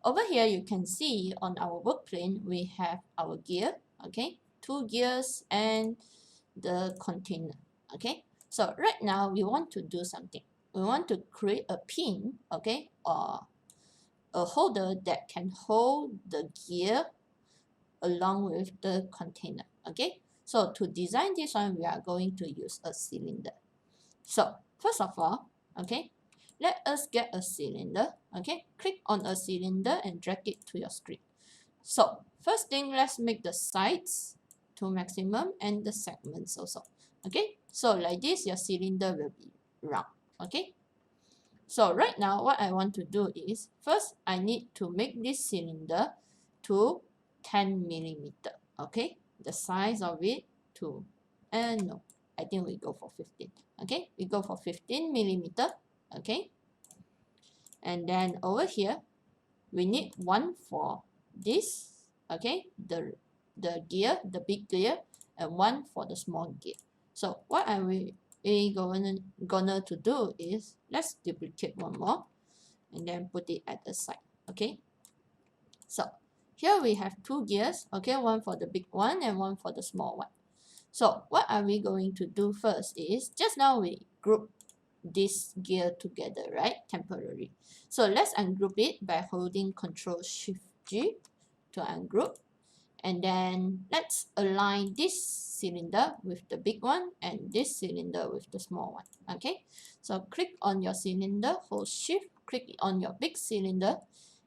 over here you can see on our work plane we have our gear, okay, 2 gears and the container, okay. So right now we want to do something. We want to create a pin, okay, or a holder that can hold the gear along with the container, okay. So to design this one, we are going to use a cylinder. So first of all, okay, let us get a cylinder, okay. Click on a cylinder and drag it to your screen. So first thing, let's make the sides to maximum and the segments also, okay. So like this, your cylinder will be round, okay. So right now what I want to do is, first I need to make this cylinder to 10 millimeter, okay. The size of it to, no, I think we go for 15, okay. We go for 15 millimeter, okay. And then over here we need one for this, okay, the gear, the big gear, and one for the small gear. So what are we gonna to do is, let's duplicate one more and then put it at the side, okay. So here we have 2 gears, okay, one for the big one and one for the small one. So what are we going to do first is, just now we group this gear together, right, temporarily. So let's ungroup it by holding Ctrl Shift G to ungroup. And then let's align this cylinder with the big one and this cylinder with the small one, okay. So click on your cylinder, hold Shift, click on your big cylinder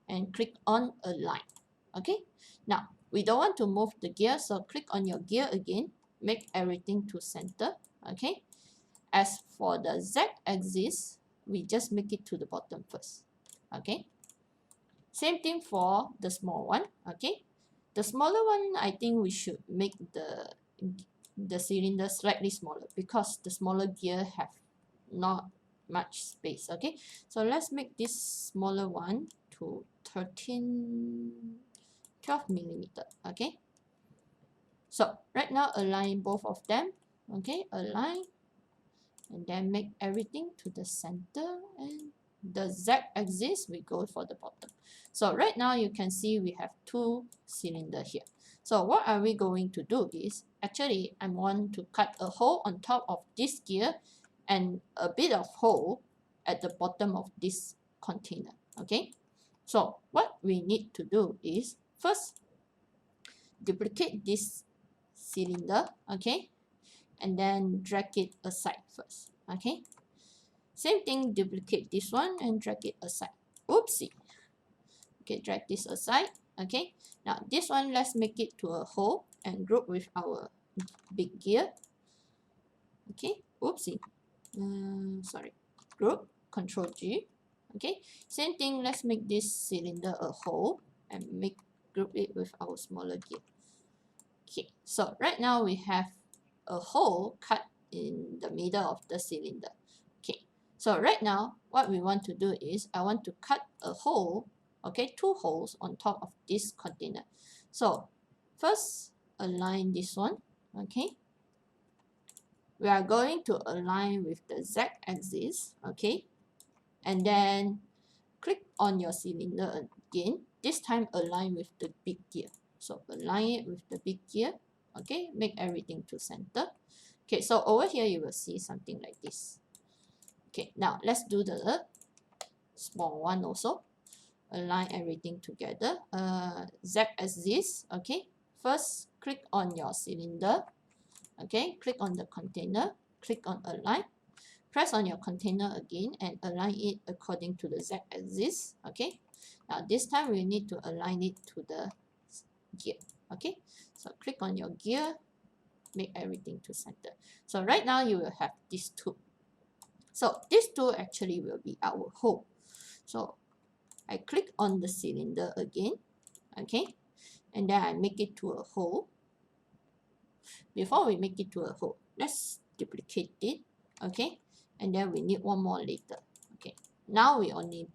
and click on Align, okay. Now we don't want to move the gear, so click on your gear again, make everything to center, okay. As for the Z-axis, we just make it to the bottom first, okay. Same thing for the small one, okay. The smaller one, I think we should make the cylinder slightly smaller because the smaller gear have not much space, okay. So let's make this smaller one to 12 millimeter, okay. So right now align both of them, okay, align, and then make everything to the center, and the Z-axis we go for the bottom. So right now you can see we have 2 cylinders here. So what are we going to do is, actually I want to cut a hole on top of this gear and a bit of hole at the bottom of this container, okay. So what we need to do is, first duplicate this cylinder, okay, and then drag it aside first, okay. Same thing, duplicate this one and drag it aside. Oopsie. Okay, drag this aside, okay. Now this one, let's make it to a hole and group with our big gear, okay. Oopsie. Sorry, group, Ctrl G, okay. Same thing, let's make this cylinder a hole and group it with our smaller gear. Okay, so right now we have a hole cut in the middle of the cylinder. Okay, so right now what we want to do is, I want to cut a hole, okay, 2 holes on top of this container. So first align this one, okay. We are going to align with the Z-axis, okay, and then click on your cylinder again, this time align with the big gear. So align it with the big gear, okay, make everything to center. Okay, so over here you will see something like this. Okay, now let's do the small one also. Align everything together. Z-axis, okay. First click on your cylinder, okay, click on the container, click on align, press on your container again and align it according to the Z-axis, okay. Now this time we need to align it to the gear, okay. So click on your gear, make everything to center. So right now you will have these 2. So these 2 actually will be our hole. So I click on the cylinder again, okay, and then I make it to a hole. Before we make it to a hole, let's duplicate it, okay, and then we need one more later, okay. Now we only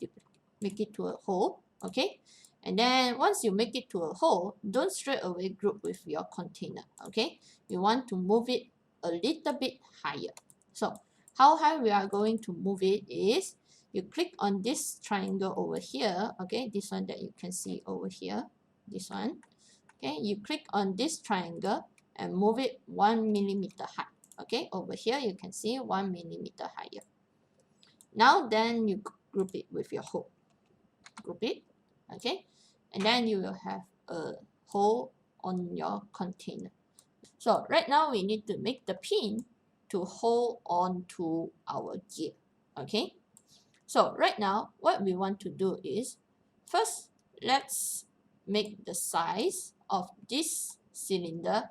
make it to a hole, okay. And then once you make it to a hole, don't straight away group with your container, okay. You want to move it a little bit higher. So how high we are going to move it is, you click on this triangle over here, okay, this one that you can see over here, this one, okay, you click on this triangle and move it 1 millimeter high, okay, over here you can see 1 millimeter higher. Now then you group it with your hole, group it, okay, and then you will have a hole on your container. So right now we need to make the pin to hold on to our gear, okay. So right now what we want to do is, first let's make the size of this cylinder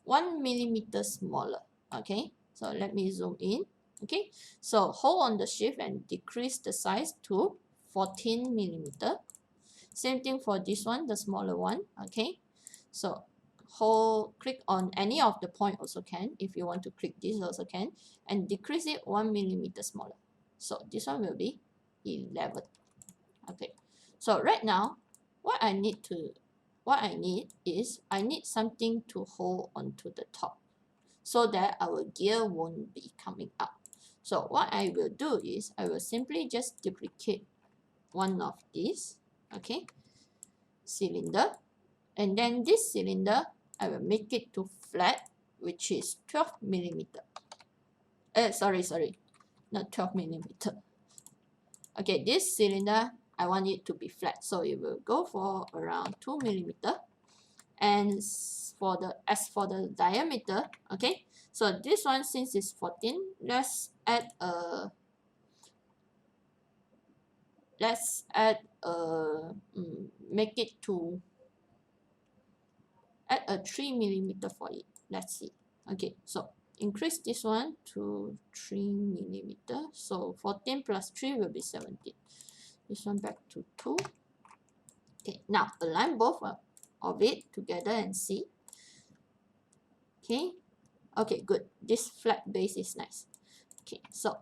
1 millimeter smaller, okay. So let me zoom in, okay. So hold on the shift and decrease the size to 14 millimeter. Same thing for this one, the smaller one, okay. So click on any of the point also can, if you want to click this also can, and decrease it 1 millimeter smaller. So this one will be 11, okay. So right now what I need is I need something to hold onto the top so that our gear won't be coming out. So what I will do is I will simply just duplicate one of these, okay, cylinder, and then this cylinder I will make it to flat, which is 12 millimeter. Sorry, not 12 millimeter. Okay, this cylinder I want it to be flat, so it will go for around 2 millimeter. And as for the diameter, okay, so this one, since it's 14, let's add a make it to add a 3 millimeter for it. Let's see. Okay, so increase this one to 3 millimeter. So 14 plus 3 will be 17. This one back to 2. Okay, now align both of it together and see. Okay, okay, good. This flat base is nice. Okay, so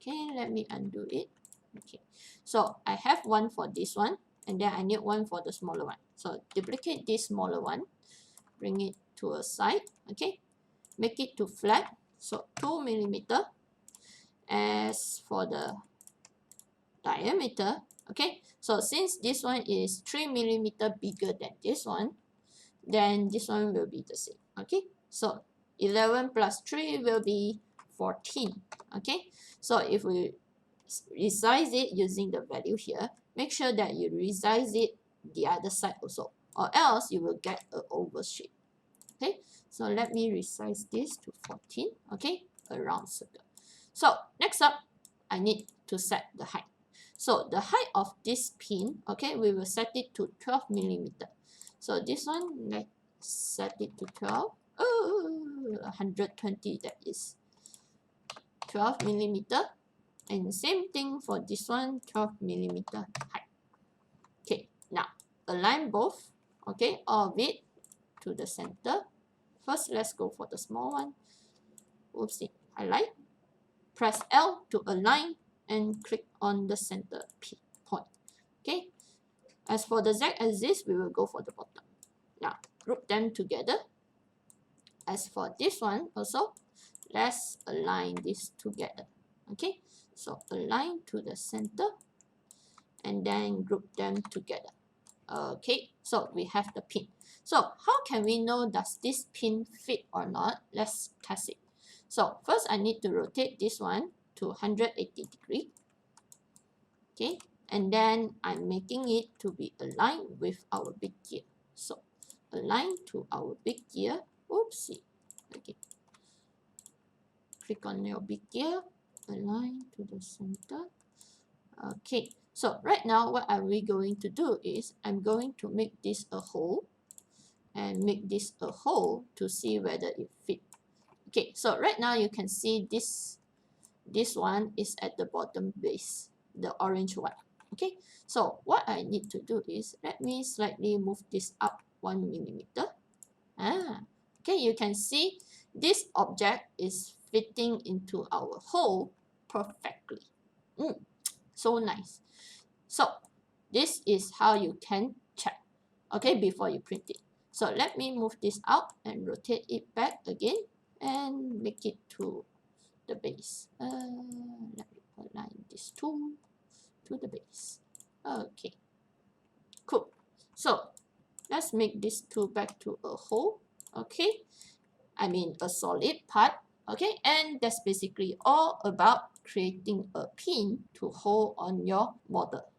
let me undo it. Okay, so I have one for this one, and then I need one for the smaller one. So duplicate this smaller one, bring it to a side, okay, make it to flat, so 2 millimeter. As for the diameter, okay, so since this one is 3 millimeter bigger than this one, then this one will be the same, okay. So 11 plus 3 will be 14, okay. So if we resize it using the value here, make sure that you resize it the other side also, or else you will get an oval shape, okay. So let me resize this to 14, okay, a round circle. So next up, I need to set the height. So the height of this pin, okay, we will set it to 12 millimeter. So this one, let's set it to 12. Oh, 120, that is 12 millimeter. And same thing for this one, 12 millimeter height. Okay, now align both, okay, all of it to the center. First, let's go for the small one. Oopsie, highlight. Press L to align and click on the center point. Okay, as for the z-axis, we will go for the bottom. Now, group them together. As for this one also, let's align this together. Okay, so align to the center and then group them together. Okay, so we have the pin. So how can we know does this pin fit or not? Let's test it. So first I need to rotate this one to 180 degree. Okay, and then I'm making it to be aligned with our big gear. So align to our big gear. Oopsie. Okay. Click on your big gear, align to the center. Okay, so right now what are we going to do is I'm going to make this a hole and make this a hole to see whether it fits. Okay, so right now you can see this one is at the bottom base, the orange one. Okay, so what I need to do is let me slightly move this up 1 millimeter. Okay, you can see this object is fitting into our hole perfectly. So nice. So this is how you can check, okay, before you print it. So let me move this out and rotate it back again and make it to the base. Let me align this tool to the base. Okay, cool. So let's make this tool back to a hole. Okay, I mean a solid part. Okay, and that's basically all about creating a pin to hold on your model.